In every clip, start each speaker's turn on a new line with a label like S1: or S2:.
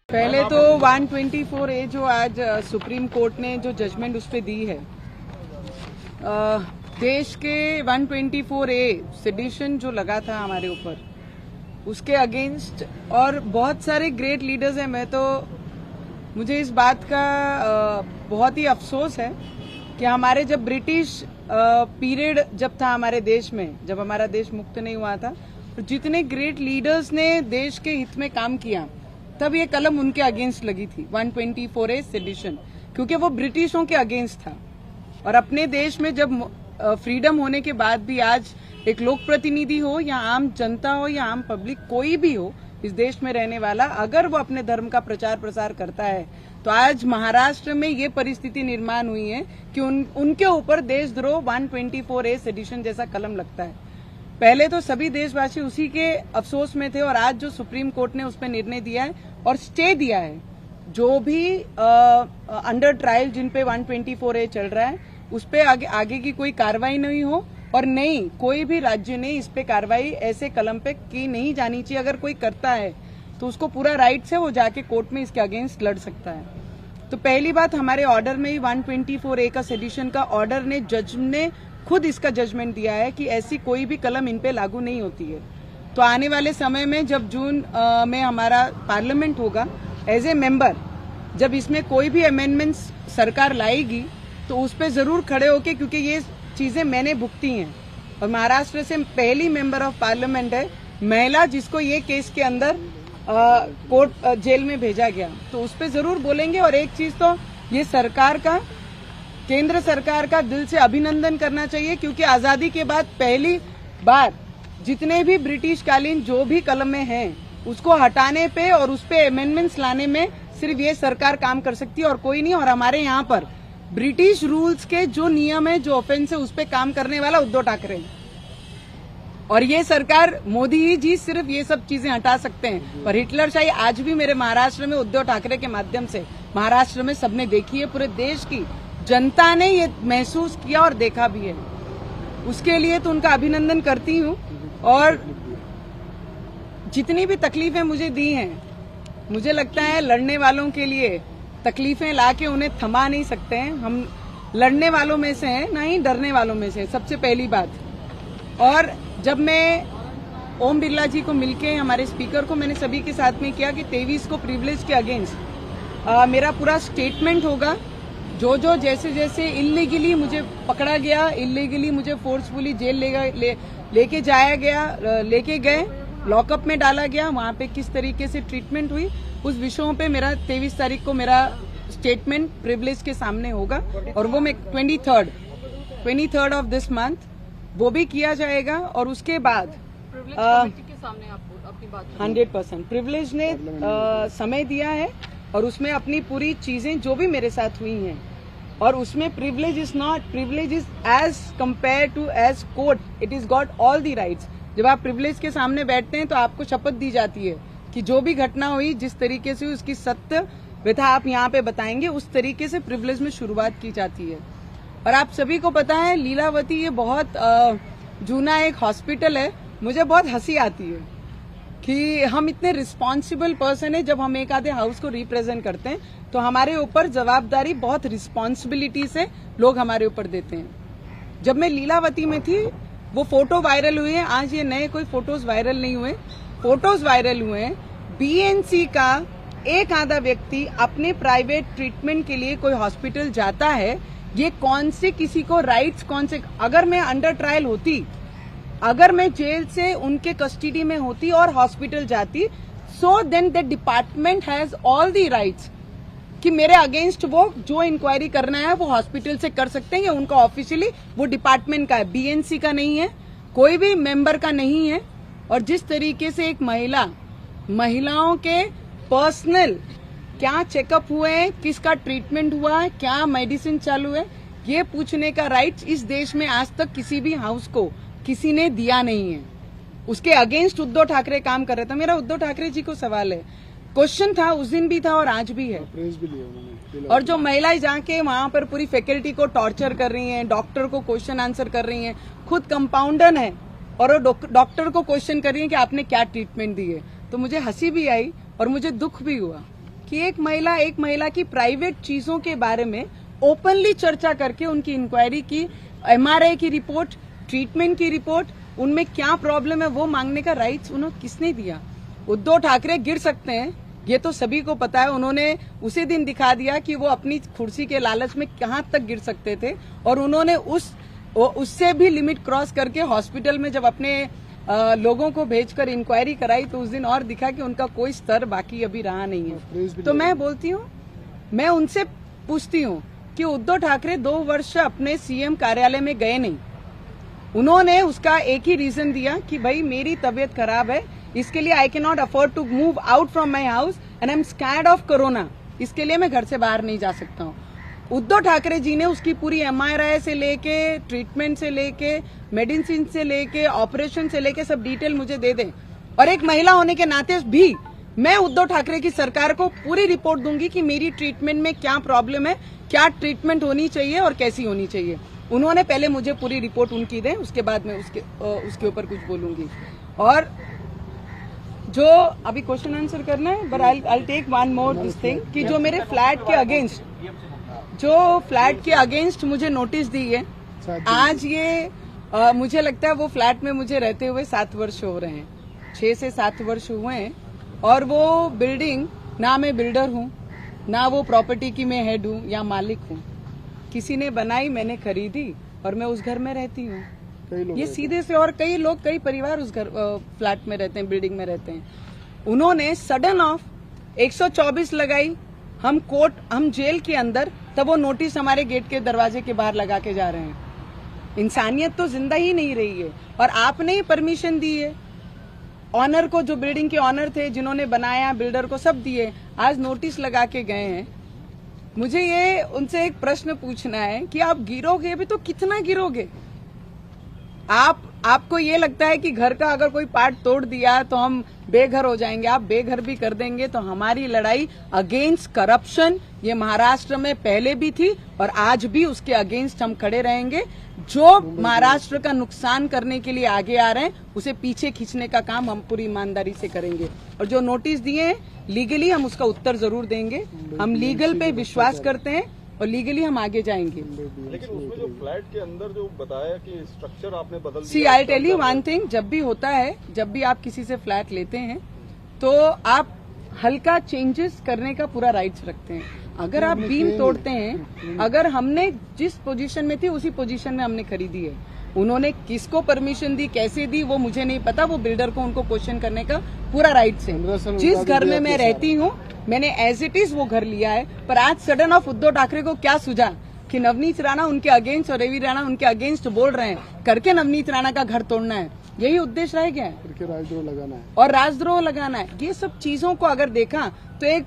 S1: पहले तो 124A जो आज सुप्रीम कोर्ट ने जो जजमेंट उस पर दी है, देश के 124A सेडिशन जो लगा था हमारे ऊपर, उसके अगेंस्ट और बहुत सारे ग्रेट लीडर्स हैं। मुझे इस बात का बहुत ही अफसोस है कि हमारे जब ब्रिटिश पीरियड जब था हमारे देश में, जब हमारा देश मुक्त नहीं हुआ था, तो जितने ग्रेट लीडर्स ने देश के हित में काम किया, तब ये कलम उनके अगेंस्ट लगी थी 124A सेडिशन, क्योंकि वो ब्रिटिशों के अगेंस्ट था। और अपने देश में जब फ्रीडम होने के बाद भी आज एक लोक प्रतिनिधि हो या आम जनता हो या आम पब्लिक, कोई भी हो इस देश में रहने वाला, अगर वो अपने धर्म का प्रचार प्रसार करता है, तो आज महाराष्ट्र में ये परिस्थिति निर्माण हुई है कि उनके ऊपर देशद्रोह 124A सेडिशन जैसा कलम लगता है। पहले तो सभी देशवासी उसी के अफसोस में थे, और आज जो सुप्रीम कोर्ट ने उस पर निर्णय दिया है और स्टे दिया है, जो भी अंडर ट्रायल जिन पे 124A चल रहा है, उस पे आगे की कोई कार्रवाई नहीं हो, और नहीं कोई भी राज्य ने इस पे कार्रवाई ऐसे कलम पे की नहीं जानी चाहिए। अगर कोई करता है तो उसको पूरा राइट्स है, वो जाके कोर्ट में इसके अगेंस्ट लड़ सकता है। तो पहली बात, हमारे ऑर्डर में ही 124A का सेडिशन का ऑर्डर ने, जज ने खुद इसका जजमेंट दिया है कि ऐसी कोई भी कलम इन पे लागू नहीं होती है। तो आने वाले समय में जब जून में हमारा पार्लियामेंट होगा, एज ए मेंबर जब इसमें कोई भी अमेंडमेंट्स सरकार लाएगी, तो उस पर जरूर खड़े होके, क्योंकि ये चीजें मैंने भुगती हैं, और महाराष्ट्र से पहली मेंबर ऑफ पार्लियामेंट है महिला जिसको ये केस के अंदर कोर्ट जेल में भेजा गया, तो उस पर जरूर बोलेंगे। और एक चीज तो ये सरकार का, केंद्र सरकार का दिल से अभिनंदन करना चाहिए, क्योंकि आजादी के बाद पहली बार जितने भी ब्रिटिश कालीन जो भी कलमें हैं, उसको हटाने पे और उस पे अमेंडमेंट्स लाने में सिर्फ ये सरकार काम कर सकती है और कोई नहीं। और हमारे यहाँ पर ब्रिटिश रूल्स के जो नियम है, जो ऑफेंस है, उस पे काम करने वाला उद्धव ठाकरे, और ये सरकार मोदी ही जी सिर्फ ये सब चीजें हटा सकते हैं। पर हिटलरशाही आज भी मेरे महाराष्ट्र में उद्धव ठाकरे के माध्यम से महाराष्ट्र में सबने देखी है, पूरे देश की जनता ने ये महसूस किया और देखा भी है। उसके लिए तो उनका अभिनंदन करती हूँ। और जितनी भी तकलीफें मुझे दी हैं, मुझे लगता है लड़ने वालों के लिए तकलीफें लाके उन्हें थमा नहीं सकते हैं। हम लड़ने वालों में से हैं, ना ही डरने वालों में से, सबसे पहली बात। और जब मैं ओम बिरला जी को मिलके, हमारे स्पीकर को, मैंने सभी के साथ में किया कि 23 को प्रिविलेज के अगेंस्ट मेरा पूरा स्टेटमेंट होगा। जो जैसे जैसे इल्लीगली मुझे पकड़ा गया, इल्लीगली मुझे फोर्सफुली जेल लेके जाया गया, लेके गए, लॉकअप में डाला गया, वहां पे किस तरीके से ट्रीटमेंट हुई, उस विषयों पे मेरा 23 तारीख को मेरा स्टेटमेंट प्रिविलेज के सामने होगा। और वो मैं 23rd ऑफ दिस मंथ वो भी किया जाएगा। और उसके बाद
S2: के सामने आप अपनी बात
S1: 100% प्रिविलेज ने समय दिया है, और उसमें अपनी पूरी चीजें जो भी मेरे साथ हुई हैं, और उसमें privilege is as compare to as court, it is got all the rights. जब आप प्रिविलेज के सामने बैठते हैं तो आपको शपथ दी जाती है कि जो भी घटना हुई, जिस तरीके से उसकी सत्य व्यथा आप यहाँ पे बताएंगे, उस तरीके से प्रिविलेज में शुरुआत की जाती है। और आप सभी को पता है, लीलावती ये बहुत जूना एक हॉस्पिटल है। मुझे बहुत हंसी आती है कि हम इतने रिस्पॉन्सिबल पर्सन है, जब हम एक आधे हाउस को रिप्रेजेंट करते हैं तो हमारे ऊपर जवाबदारी बहुत रिस्पॉन्सिबिलिटी से लोग हमारे ऊपर देते हैं। जब मैं लीलावती में थी, वो फोटो वायरल हुए हैं, आज ये नए कोई फोटोज वायरल नहीं हुए, फोटोज वायरल हुए हैं। बीएनसी का एक आधा व्यक्ति अपने प्राइवेट ट्रीटमेंट के लिए कोई हॉस्पिटल जाता है, ये कौन से किसी को राइट्स, कौन से, अगर मैं अंडर ट्रायल होती, अगर मैं जेल से उनके कस्टडी में होती और हॉस्पिटल जाती, so then the department has all the rights कि मेरे अगेंस्ट वो जो इंक्वायरी करना है वो हॉस्पिटल से कर सकते हैं, या उनका ऑफिशियली वो डिपार्टमेंट का है, बीएनसी का नहीं है, कोई भी मेंबर का नहीं है। और जिस तरीके से एक महिलाओं के पर्सनल क्या चेकअप हुए हैं, किसका ट्रीटमेंट हुआ है, क्या मेडिसिन चालू है, ये पूछने का राइट इस देश में आज तक किसी भी हाउस को किसी ने दिया नहीं है। उसके अगेंस्ट उद्धव ठाकरे काम कर रहे थे। मेरा उद्धव ठाकरे जी को सवाल है, क्वेश्चन था, उस दिन भी था और आज भी है। और जो महिलाएं जाके वहां पर पूरी फैकल्टी को टॉर्चर कर रही हैं, डॉक्टर को क्वेश्चन आंसर कर रही हैं, खुद कंपाउंडर है और वो डॉक्टर को क्वेश्चन कर रही हैं कि आपने क्या ट्रीटमेंट दी है, तो मुझे हंसी भी आई और मुझे दुख भी हुआ कि एक महिला की प्राइवेट चीजों के बारे में ओपनली चर्चा करके उनकी इंक्वायरी की, एमआरआई की रिपोर्ट, ट्रीटमेंट की रिपोर्ट, उनमें क्या प्रॉब्लम है वो मांगने का राइट्स उन्हें किसने दिया? उद्धव ठाकरे गिर सकते हैं, ये तो सभी को पता है। उन्होंने उसी दिन दिखा दिया कि वो अपनी कुर्सी के लालच में कहां तक गिर सकते थे, और उन्होंने उससे भी लिमिट क्रॉस करके हॉस्पिटल में जब अपने लोगों को भेजकर इंक्वायरी कराई तो उस दिन और दिखा कि उनका कोई स्तर बाकी अभी रहा नहीं है। तो मैं बोलती हूँ, मैं उनसे पूछती हूँ कि उद्धव ठाकरे 2 वर्ष अपने सीएम कार्यालय में गए नहीं। उन्होंने उसका एक ही रीजन दिया कि भाई मेरी तबीयत खराब है, इसके लिए I can not afford to move out from my house and I am scared of corona, इसके लिए मैं घर से बाहर नहीं जा सकता हूँ। उद्धव ठाकरे जी ने उसकी पूरी एमआरआई से लेके, ट्रीटमेंट से लेके, मेडिसिन से लेके, ऑपरेशन से लेके सब डिटेल मुझे दे दें, और एक महिला होने के नाते भी मैं उद्धव ठाकरे की सरकार को पूरी रिपोर्ट दूंगी कि मेरी ट्रीटमेंट में क्या प्रॉब्लम है, क्या ट्रीटमेंट होनी चाहिए और कैसी होनी चाहिए। उन्होंने पहले मुझे पूरी रिपोर्ट उनकी दें, उसके बाद मैं उसके ऊपर कुछ बोलूंगी। और जो अभी क्वेश्चन आंसर करना है, but I take one more this thing कि जो मेरे फ्लैट के अगेंस्ट मुझे नोटिस दी है आज, ये मुझे लगता है वो फ्लैट में मुझे रहते हुए 7 वर्ष हो रहे हैं, 6 से 7 वर्ष हुए हैं, और वो बिल्डिंग ना मैं बिल्डर हूँ, ना वो प्रॉपर्टी की मैं हेड हूँ या मालिक हूँ, किसी ने बनाई, मैंने खरीदी और मैं उस घर में रहती हूँ। ये सीधे से, और कई परिवार उस घर फ्लैट में रहते हैं, बिल्डिंग में रहते हैं। उन्होंने सडन ऑफ 124 लगाई, हम जेल के अंदर, तब वो नोटिस हमारे गेट के दरवाजे के बाहर लगा के जा रहे हैं। इंसानियत तो जिंदा ही नहीं रही है, और आपने ही परमिशन दी है। ऑनर को, जो बिल्डिंग के ऑनर थे, जिन्होंने बनाया, बिल्डर को सब दिए, आज नोटिस लगा के गए हैं। मुझे ये उनसे एक प्रश्न पूछना है कि आप गिरोगे भी तो कितना गिरोगे? आपको ये लगता है कि घर का अगर कोई पार्ट तोड़ दिया तो हम बेघर हो जाएंगे? आप बेघर भी कर देंगे तो हमारी लड़ाई अगेंस्ट करप्शन ये महाराष्ट्र में पहले भी थी और आज भी उसके अगेंस्ट हम खड़े रहेंगे। जो महाराष्ट्र का नुकसान करने के लिए आगे आ रहे हैं उसे पीछे खींचने का काम हम पूरी ईमानदारी से करेंगे, और जो नोटिस दिए हैं लीगली हम उसका उत्तर जरूर देंगे। हम लीगल पे विश्वास करते हैं और लीगली हम आगे जाएंगे।
S3: लेकिन उसमें जो फ्लैट के अंदर जो बताया कि स्ट्रक्चर आपने बदल दिया।
S1: See I tell you one thing, जब भी होता है, जब भी आप किसी से फ्लैट लेते हैं तो आप हल्का चेंजेस करने का पूरा राइट्स रखते हैं। अगर आप बीम तोड़ते हैं, अगर हमने जिस पोजीशन में थे उसी पोजीशन में हमने खरीदी है, उन्होंने किसको परमिशन दी, कैसे दी, वो मुझे नहीं पता, वो बिल्डर को उनको क्वेश्चन करने का पूरा राइट है। जिस घर में मैं रहती हूँ मैंने एज इट इज वो घर लिया है, पर आज सडन ऑफ उद्धव ठाकरे को क्या सूझा कि नवनीत राणा उनके अगेंस्ट और रवि राणा उनके अगेंस्ट बोल रहे हैं, करके नवनीत राणा का घर तोड़ना है, यही उद्देश्य रह गया है,
S4: राजद्रोह लगाना है
S1: और राजद्रोह लगाना है। ये सब चीजों को अगर देखा तो एक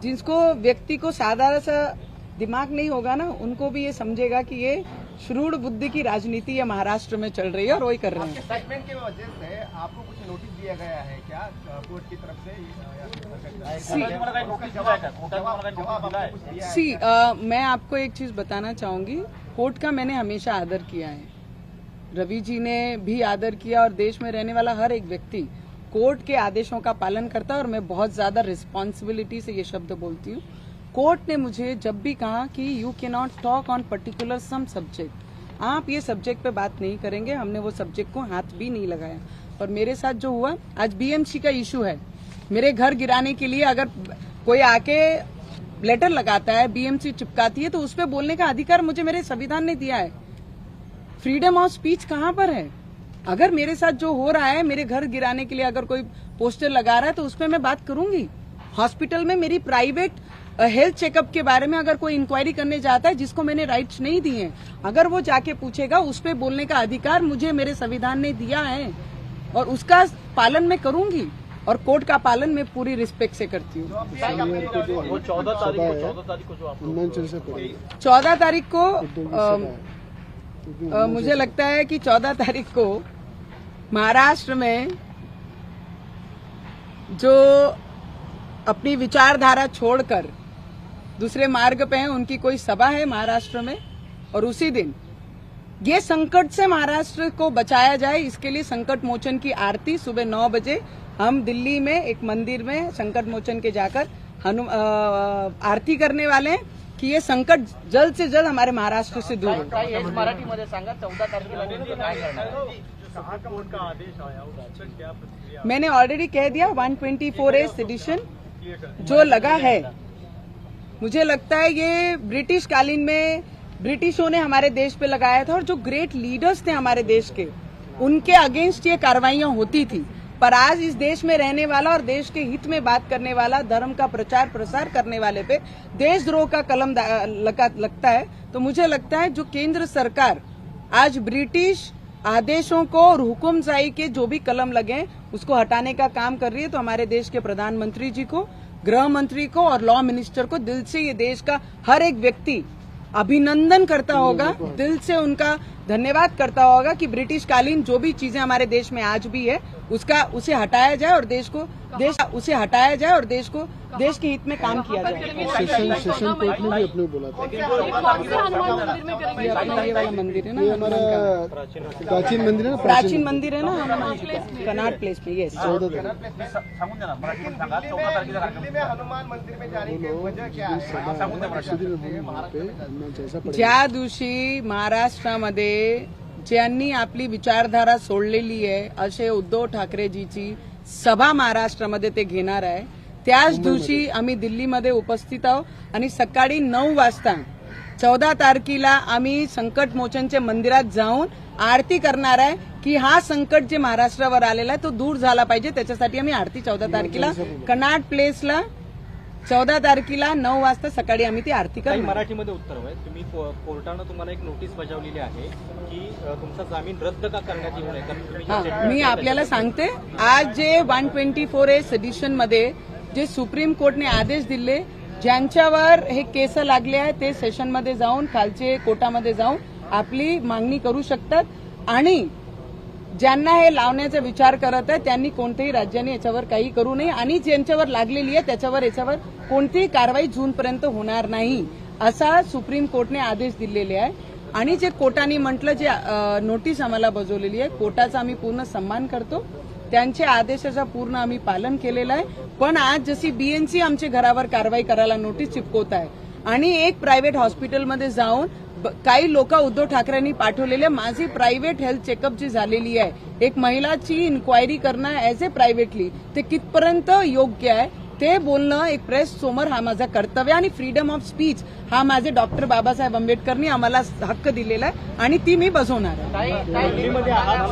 S1: जिसको व्यक्ति को साधारण सा दिमाग नहीं होगा ना, उनको भी ये समझेगा कि ये श्रूढ़ बुद्धि की राजनीति है महाराष्ट्र में चल रही है और वही कर रहे हैं।
S5: सेगमेंट की वजह से आपको कुछ नोटिस दिया गया है क्या कोर्ट की तरफ से?
S1: मैं आपको एक चीज बताना चाहूंगी, कोर्ट का मैंने हमेशा आदर किया है, रवि जी ने भी आदर किया, और देश में रहने वाला हर एक व्यक्ति कोर्ट के आदेशों का पालन करता है, और मैं बहुत ज्यादा रिस्पॉन्सिबिलिटी से ये शब्द बोलती हूँ। कोर्ट ने मुझे जब भी कहा कि you can not talk on particular some subject, आप ये सब्जेक्ट पे बात नहीं करेंगे, हमने वो सब्जेक्ट को हाथ भी नहीं लगाया। और मेरे साथ जो हुआ, आज बीएमसी का इशू है, मेरे घर गिराने के लिए अगर कोई आके लेटर लगाता है, बीएमसी चिपकाती है, तो उस पर बोलने का अधिकार मुझे मेरे संविधान ने दिया है। फ्रीडम ऑफ स्पीच कहाँ पर है? अगर मेरे साथ जो हो रहा है, मेरे घर गिराने के लिए अगर कोई पोस्टर लगा रहा है तो उस पर मैं बात करूंगी। हॉस्पिटल में मेरी प्राइवेट हेल्थ चेकअप के बारे में अगर कोई इंक्वायरी करने जाता है जिसको मैंने राइट्स नहीं दिए हैं, अगर वो जाके पूछेगा, उस पर बोलने का अधिकार मुझे मेरे संविधान ने दिया है, और उसका पालन मैं करूंगी, और कोर्ट का पालन मैं पूरी रिस्पेक्ट से करती हूँ। 14 तारीख को मुझे लगता है कि 14 तारीख को महाराष्ट्र में जो अपनी विचारधारा छोड़कर दूसरे मार्ग पे हैं, उनकी कोई सभा है महाराष्ट्र में, और उसी दिन ये संकट से महाराष्ट्र को बचाया जाए, इसके लिए संकट मोचन की आरती सुबह 9 बजे हम दिल्ली में एक मंदिर में संकट मोचन के जाकर आरती करने वाले हैं कि ये संकट जल्द से जल्द हमारे महाराष्ट्र से दूर हो।
S4: ताई, हेच मराठीमध्ये सांगा 14 तारखेला नेमकं काय करणार आहे?
S1: मैंने ऑलरेडी कह दिया 124A सेडिशन जो लगा है, मुझे लगता है ये ब्रिटिश कालीन में ब्रिटिशों ने हमारे देश पे लगाया था और जो ग्रेट लीडर्स थे हमारे देश के, उनके अगेंस्ट ये कार्रवाइयां होती थी। पर आज इस देश में रहने वाला और देश के हित में बात करने वाला, धर्म का प्रचार प्रसार करने वाले पे देशद्रोह का कलम लगता है। तो मुझे लगता है जो केंद्र सरकार आज ब्रिटिश आदेशों को और हुकुमशाही के जो भी कलम लगे उसको हटाने का काम कर रही है, तो हमारे देश के प्रधानमंत्री जी को, गृह मंत्री को और लॉ मिनिस्टर को दिल से ये देश का हर एक व्यक्ति अभिनंदन करता होगा, दिल से उनका धन्यवाद करता होगा कि ब्रिटिश कालीन जो भी चीजें हमारे देश में आज भी है उसे हटाया जाए और देश के हित में काम किया जाए।
S6: सेशन कोर्ट ने भी अपने बोला था।
S1: ये अपना ये वाला मंदिर है ना,
S6: हमारा प्राचीन मंदिर है ना,
S1: प्राचीन मंदिर है ना हनुमान जी का, कनाट प्लेस में। यस, 14 तारीख।
S4: सांगून द्या ना, मराठीमध्ये सांगा. 14 तारखेचा कार्यक्रम.
S5: दिल्ली में हनुमान मंदिर में जाने की वजह क्या है?
S1: ज्या दिवशी महाराष्ट्रामध्ये ज्यांनी आपली विचारधारा सोडलेली आहे असे उद्धव ठाकरेजीची सभा महाराष्ट्रामध्ये ते घेणार आहे, त्याच दिवशी आम्ही दिल्लीमध्ये उपस्थित आहोत आणि सकाळी 9 वाजता 14 तारखेला आम्ही संकट मोचनच्या मंदिरात जाऊन आरती करणार आहे की हा संकट जे महाराष्ट्रावर आलेला आहे तो दूर झाला पाहिजे। त्याच्यासाठी आम्ही आरती 14 तारखेला कनाट प्लेसला 14 तारखेला 9 वाजता सकाळी आम्ही ती आरती
S7: काही
S1: करणार।
S7: मराठीमध्ये उत्तर हवंय. तुम्ही कोर्टानं तुम्हाला एक नोटीस बजावलेली आहे की तुमचा जामीन रद्द का करण्यात येऊ नये, कारण तुम्ही जे statement
S1: मी आपल्याला सांगते, आज जे 124A सेडिशन मध्ये जे सुप्रीम कोर्टने आदेश दिले, ज्यांच्यावर हे केस लागले आहे ते सेशनमध्ये जाऊन खालचे कोर्टामध्ये जाऊन आपली मागणी करू शकतात आणि ज्यांना हे लावण्याचा विचार करत आहे त्यांनी कोणत्याही राज्याने याच्यावर काही करू नये आणि ज्यांच्यावर लागलेली आहे याच्यावर कोणतीही कारवाई जूनपर्यंत होणार नाही असा सुप्रीम कोर्टने आदेश दिलेले आहे। आणि जे कोर्टाने म्हटलं, जे नोटीस आम्हाला बजावलेली आहे, कोर्टाचा आम्ही पूर्ण सन्मान करतो, त्यांच्या आदेशाचं पूर्ण आम्ही पालन केलेलं आहे। पण आज जशी बीएनसी आमच्या घरावर कारवाई करायला नोटीस चिपकवत आहे आणि एक प्रायव्हेट हॉस्पिटलमध्ये जाऊन काही लोक उद्धव ठाकरेंनी पाठवलेले माझी प्रायव्हेट हेल्थ चेकअप जी झालेली आहे, एक महिलाची इन्क्वायरी करणं ऍज ए प्रायव्हेटली, ते कितपर्यंत योग्य आहे ते बोलणं एक प्रेस समोर हा माझा कर्तव्य आणि फ्रीडम ऑफ स्पीच हा माझे डॉक्टर बाबासाहेब आंबेडकरनी आम्हाला हक्क दिलेला आहे आणि ती मी बजावणार आहे।
S4: ताई, दिल्लीमध्ये आहात.